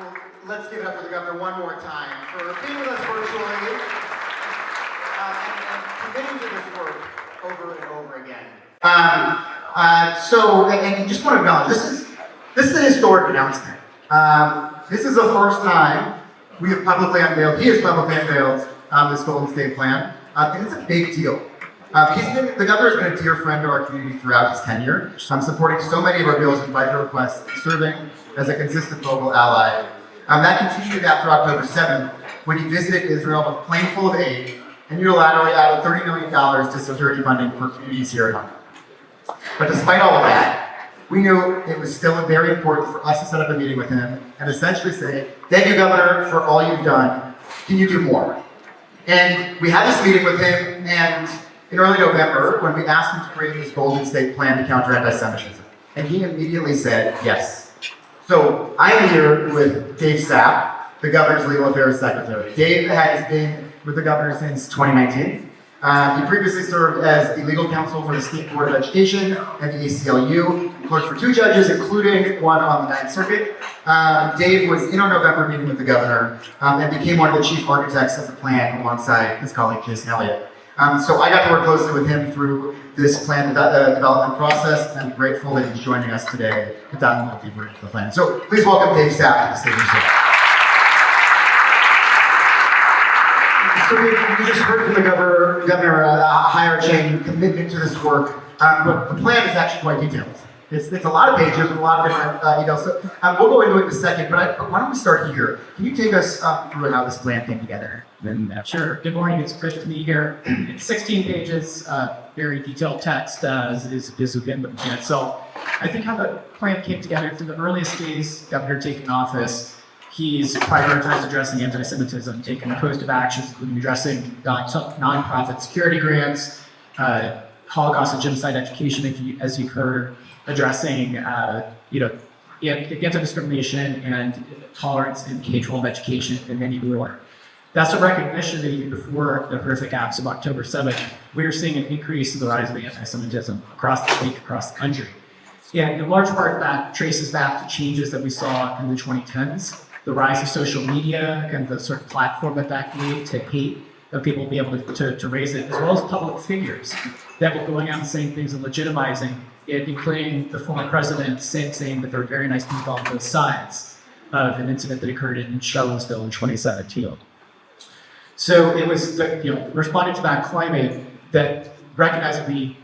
Well, let's give it up for the governor one more time for being with us virtually and committing to this work over and over again. And just want to acknowledge, this is a historic announcement. This is the first time we have publicly unveiled, he has publicly unveiled this Golden State Plan, and it's a big deal. The governor's been a dear friend to our community throughout his tenure, supporting so many of our bills and budget requests, serving as a consistent local ally. That continued after October 7th, when he visited Israel with a plane full of aid and unilaterally added $30 million to security funding for communities here at home. But despite all of that, we knew it was still very important for us to set up a meeting with him and essentially say, thank you, Governor, for all you've done. Can you do more? And we had this meeting with him, and in early November, when we asked him to create this Golden State Plan to counter anti-Semitism, and he immediately said yes. So I'm here with Dave Sapp, the governor's legal affairs secretary. Dave has been with the governor since 2019. He previously served as the legal counsel for the State Board of Education and the ACLU, clerked for 2 judges, including one on the 9th Circuit. Dave was in our November meeting with the governor and became one of the chief architects of the plan alongside his colleague Jason Elliott. So I got to work closely with him through this plan development process, and I'm grateful that he's joining us today to dive a little deeper into the plan. So please welcome Dave Sapp to the stage. So we just heard from the governor a higher-chain commitment to this work, but the plan is actually quite detailed. It's a lot of pages with a lot of different details. So we'll go into it in a second, but why don't we start here? Can you take us through how this plan came together? Sure. Good morning. It's great to be here. It's 16 pages, very detailed text, as we've been looking at. So I think how the plan came together from the earliest days, Governor taking office, he's prioritized addressing anti-Semitism, taking a host of actions, including addressing nonprofit security grants, Holocaust and genocide education, as you've heard, addressing anti-discrimination and tolerance in K-12 education and many more. That's a recognition that even before the horrific acts of October 7th, we are seeing an increase in the rise of anti-Semitism across the state, across the country. And in large part, that traces back to changes that we saw in the 2010s, the rise of social media and the sort of platform that gave to hate, of people be able to raise it, as well as public figures that were going out and saying things and legitimizing it, including the former president saying that there were very nice people on both sides of an incident that occurred in Charlottesville in 2017. So it was responding to that climate that recognized we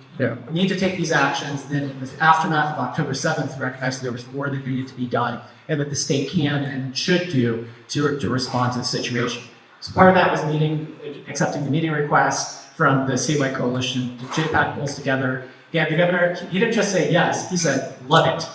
need to take these actions. Then in the aftermath of October 7th, recognized that there was more that needed to be done and that the state can and should do to respond to the situation. So part of that was accepting the meeting request from the statewide coalition. The JPAC pulls together. Yeah, the governor, he didn't just say yes, he said, love it,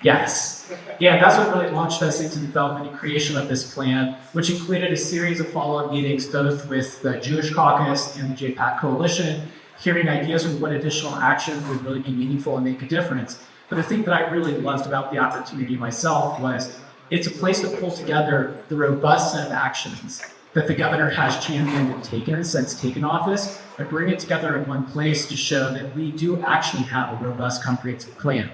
yes. Yeah, that's what really launched us into the development and creation of this plan, which included a series of follow-up meetings, both with the Jewish caucus and the JPAC coalition, hearing ideas of what additional actions would really be meaningful and make a difference. But the thing that I really loved about the opportunity myself was it's a place to pull together the robust set of actions that the governor has championed and taken since taking office, and bring it together in one place to show that we do actually have a robust, comprehensive plan.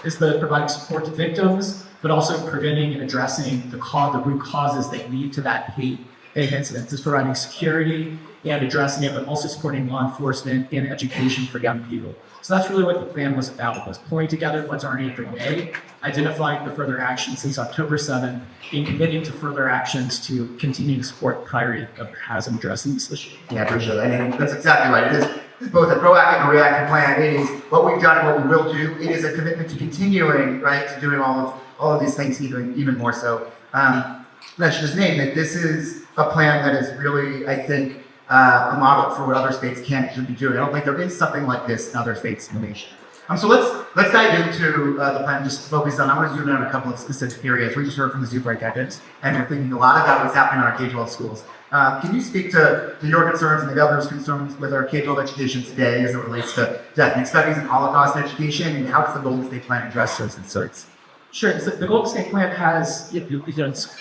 It's the providing support to victims, but also preventing and addressing the root causes that lead to that hate incidents. It's providing security and addressing it, but also supporting law enforcement and education for young people. So that's really what the plan was about, was pulling together what's already underway, identifying the further actions since October 7th, and committing to further actions to continue to support the priority of has in addressing this issue. Yeah, I appreciate that. And that's exactly right. It is both a proactive and reactive plan. It is what we've done and what we will do. It is a commitment to continuing, right, to doing all of these things even more so. I should just name that this is a plan that is really, I think, a model for what other states can and should be doing. I don't think there is something like this in other states in the nation. So let's dive into the plan. Just focus on. I want to zoom in on a couple of specific areas. We just heard from the superintendent, and we're thinking a lot about what's happening in our K-12 schools. Can you speak to your concerns and the governor's concerns with our K-12 education today as it relates to ethnic studies and Holocaust education, and how does the Golden State Plan address those concerns? Sure. So the Golden State Plan has it's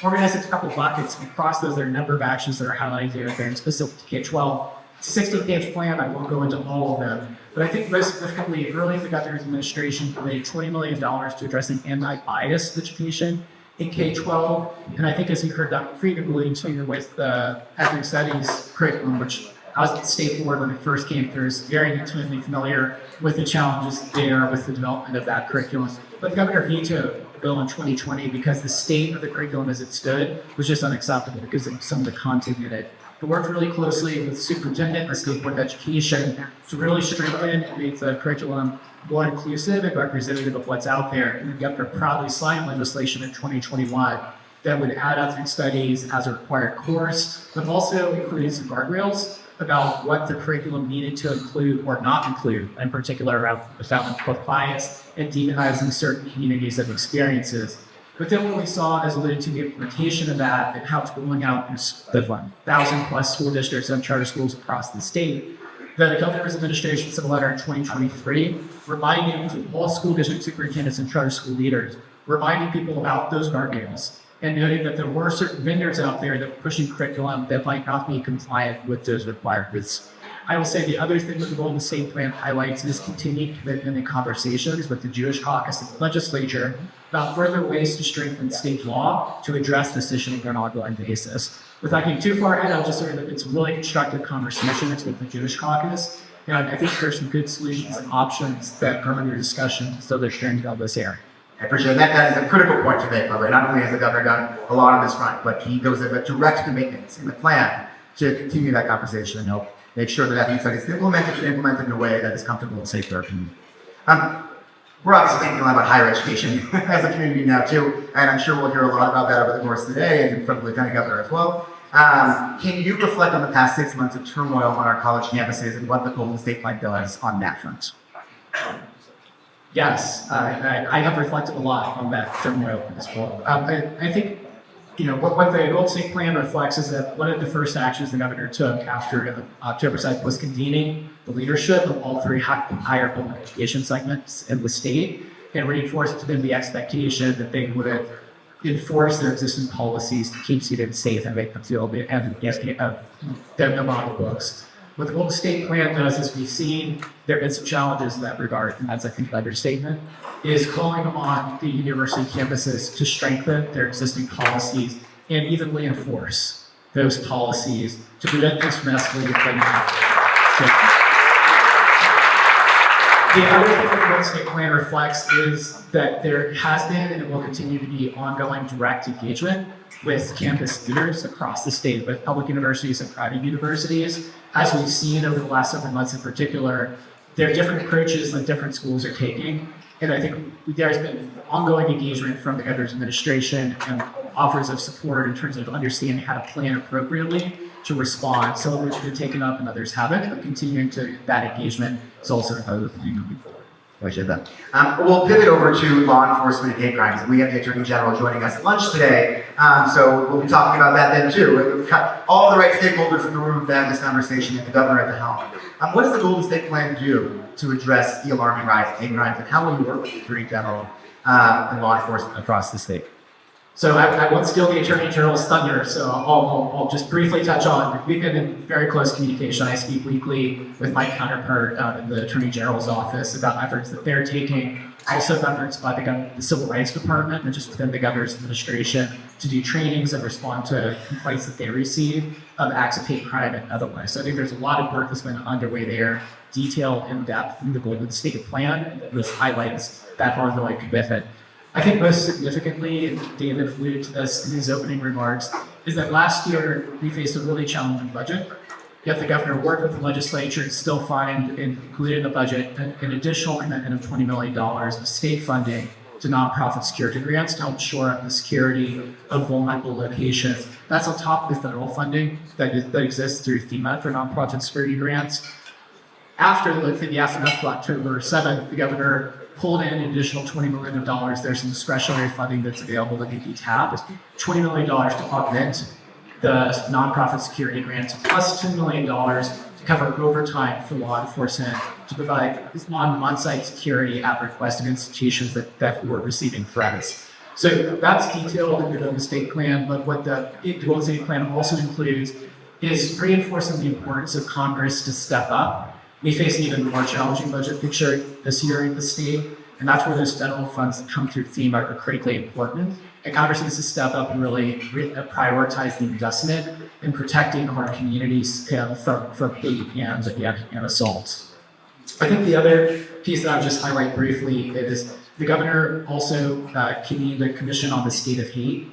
organized into a couple of buckets. Across those, there are a number of actions that are highlighted here. They're specific to K-12. It's a 16-page plan. I won't go into all of them. But I think most significantly, early in the governor's administration, committed $20 million to addressing anti-bias education in K-12. And I think as you heard Dr. Frieden alluding to with the ethnic studies curriculum, which I was at the state board when it first came through, is very intimately familiar with the challenges there with the development of that curriculum. But the governor vetoed the bill in 2020 because the state of the curriculum as it stood was just unacceptable because of some of the content in it. We worked really closely with the superintendent and the state board of education to really strengthen and make the curriculum more inclusive and representative of what's out there. And the governor proudly signed legislation in 2021 that would add ethnic studies as a required course, but also include some guardrails about what the curriculum needed to include or not include, in particular around both bias and demonizing certain communities and experiences. But then what we saw, as alluded to, the implementation of that and how it's rolling out in the 1,000+ school districts and charter schools across the state, the governor's administration sent a letter in 2023 reminding all school district superintendents and charter school leaders, reminding people about those guardrails and noting that there were certain vendors out there that were pushing curriculum that might not be compliant with those requirements. I will say the other thing that the Golden State Plan highlights is continued commitment and conversations with the Jewish caucus and the legislature about further ways to strengthen state law to address this issue on an ongoing basis. Without getting too far ahead, I'll just say that it's a really constructive conversations with the Jewish caucus, and I think there's some good solutions and options that come under discussion, so they're sharing about this area. I appreciate that. That is a critical point to make, by the way. Not only has the governor done a lot on this front, but there was a direct commitment in the plan to continue that conversation and help make sure that ethnic studies is implemented in a way that is comfortable and safe for our community. We're obviously thinking a lot about higher education as a community now too, and I'm sure we'll hear a lot about that over the course of the day and from the Lieutenant Governor as well. Can you reflect on the past 6 months of turmoil on our college campuses and what the Golden State Plan does on that front? Yes, I have reflected a lot on that turmoil as well. I think, what the Golden State Plan reflects is that one of the first actions the governor took after October 2nd was convening the leadership of all three higher public education segments in the state and reinforced to them the expectation that they would enforce their existing policies to keep students safe and make them feel them on the books. What the Golden State Plan does, as we've seen, there is some challenges in that regard, and that's, I think, an understatement, is calling on the university campuses to strengthen their existing policies and evenly enforce those policies to prevent things from escalating right now. The other thing that the Golden State Plan reflects is that there has been and will continue to be ongoing direct engagement with campus leaders across the state, with public universities and private universities. As we've seen over the last several months in particular, there are different approaches that different schools are taking. And I think there's been ongoing engagement from the governor's administration and offers of support in terms of understanding how to plan appropriately to respond. Some of which have been taken up and others haven't, but continuing to that engagement is also part of the plan moving forward. Appreciate that. We'll pivot over to law enforcement and hate crimes. And we have the Attorney General joining us at lunch today. So we'll be talking about that then too. We've got all the right stakeholders in the room to have this conversation and the governor at the helm. What does the Golden State Plan do to address the alarming rise of hate crimes, and how will you work with the Attorney General and law enforcement across the state? So I won't steal the Attorney General's thunder, so I'll just briefly touch on. We've been in very close communication. I speak weekly with my counterpart in the Attorney General's office about efforts that they're taking, also efforts by the Civil Rights Department and just within the governor's administration to do trainings and respond to complaints that they receive of acts of hate crime and otherwise. So I think there's a lot of work that's been underway there, detailed in depth in the Golden State Plan. This highlights that ongoing commitment. I think most significantly, and David alluded to this in his opening remarks, is that last year we faced a really challenging budget. Yet the governor worked with the legislature and still find and included in the budget an additional commitment of $20 million of state funding to nonprofit security grants to help shore up the security of vulnerable locations. That's on top of the federal funding that exists through FEMA for nonprofit security grants. After the aftermath of October 7th, the governor pulled in an additional $20 million. There's some discretionary funding that's available that can be tapped. $20 million to augment the nonprofit security grants, plus $10 million to cover overtime for law enforcement to provide on-site security at request of institutions that were receiving threats. So that's detailed in the Golden State Plan, but what the Golden State Plan also includes is reinforcing the importance of Congress to step up. We face an even more challenging budget picture this year in the state, And that's where those federal funds that come through FEMA are critically important. And Congress needs to step up and really prioritize the investment in protecting our communities from hate and assaults. I think the other piece that I'll just highlight briefly is the governor also convened a commission on the state of hate,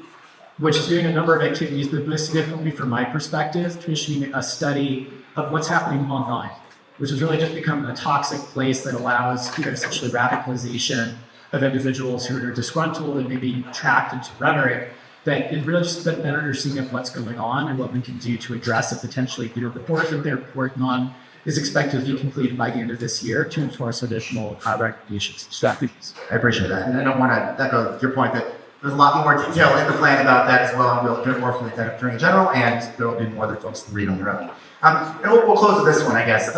which is doing a number of activities, but most significantly from my perspective, commissioning a study of what's happening online, which has really just become a toxic place that allows essentially radicalization of individuals who are disgruntled and maybe trapped into rhetoric, that it really just better understanding of what's going on and what we can do to address it potentially. The report that they're working on is expected to be completed by the end of this year to enforce additional recommendations. I appreciate that. And I don't want to echo your point that there's a lot more detail in the plan about that as well, and we'll hear more from the Attorney General, and there will be more that folks can read on their own. And we'll close with this one, I guess.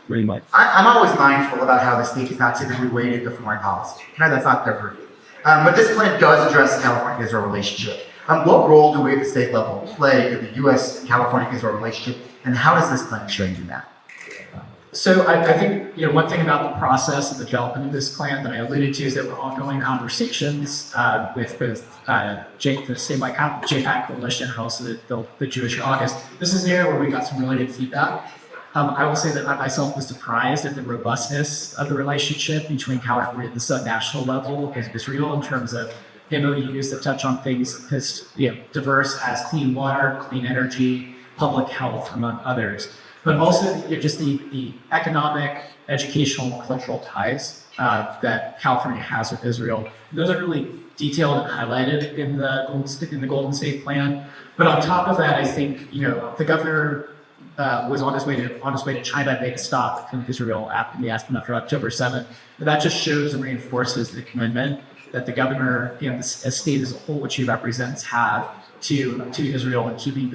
Really much. I'm always mindful about how the state is not typically weighted to foreign policy. No, that's not their purview. But this plan does address the California-Israel relationship. What role do we at the state level play in the U.S.-California-Israel relationship, and how does this plan strengthen that? So I think one thing about the process of the development of this plan that I alluded to is that we're ongoing conversations with both the JPAC Coalition and also the Jewish Caucus. This is an area where we got some really good feedback. I will say that I myself was surprised at the robustness of the relationship between California at the subnational level with Israel in terms of MOUs that touch on things as diverse as clean water, clean energy, public health, among others. But also just the economic, educational, cultural ties that California has with Israel. Those are really detailed and highlighted in the Golden State Plan. But on top of that, I think the governor was on his way to China and made a stop in Israel after the announcement for October 7th. But that just shows and reinforces the commitment that the governor and the state as a whole, which he represents, have to Israel and keeping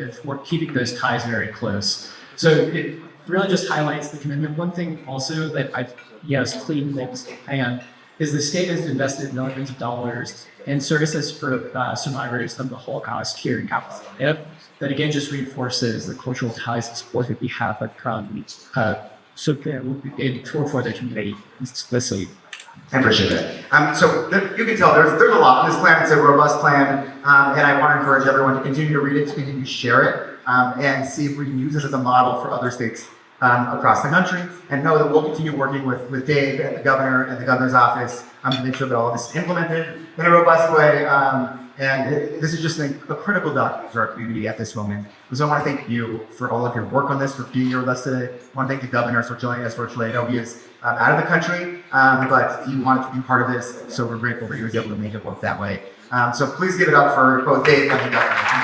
those ties very close. So it really just highlights the commitment. One thing also that is clean in the plan is the state has invested millions of dollars in services for survivors of the Holocaust here in California. That again just reinforces the cultural ties and support that we have for the community explicitly. I appreciate that. So you can tell there's a lot in this plan. It's a robust plan, and I want to encourage everyone to continue to read it, to continue to share it, and see if we can use this as a model for other states across the country. And know that we'll continue working with Dave and the governor and the governor's office to make sure that all of this is implemented in a robust way. This is just a critical document for our community at this moment. So I want to thank you for all of your work on this, for being here with us today. I want to thank the governor for joining us virtually. I know he is out of the country, but he wanted to be part of this, so we're grateful that you were able to make it work that way. So please give it up for both Dave and the governor.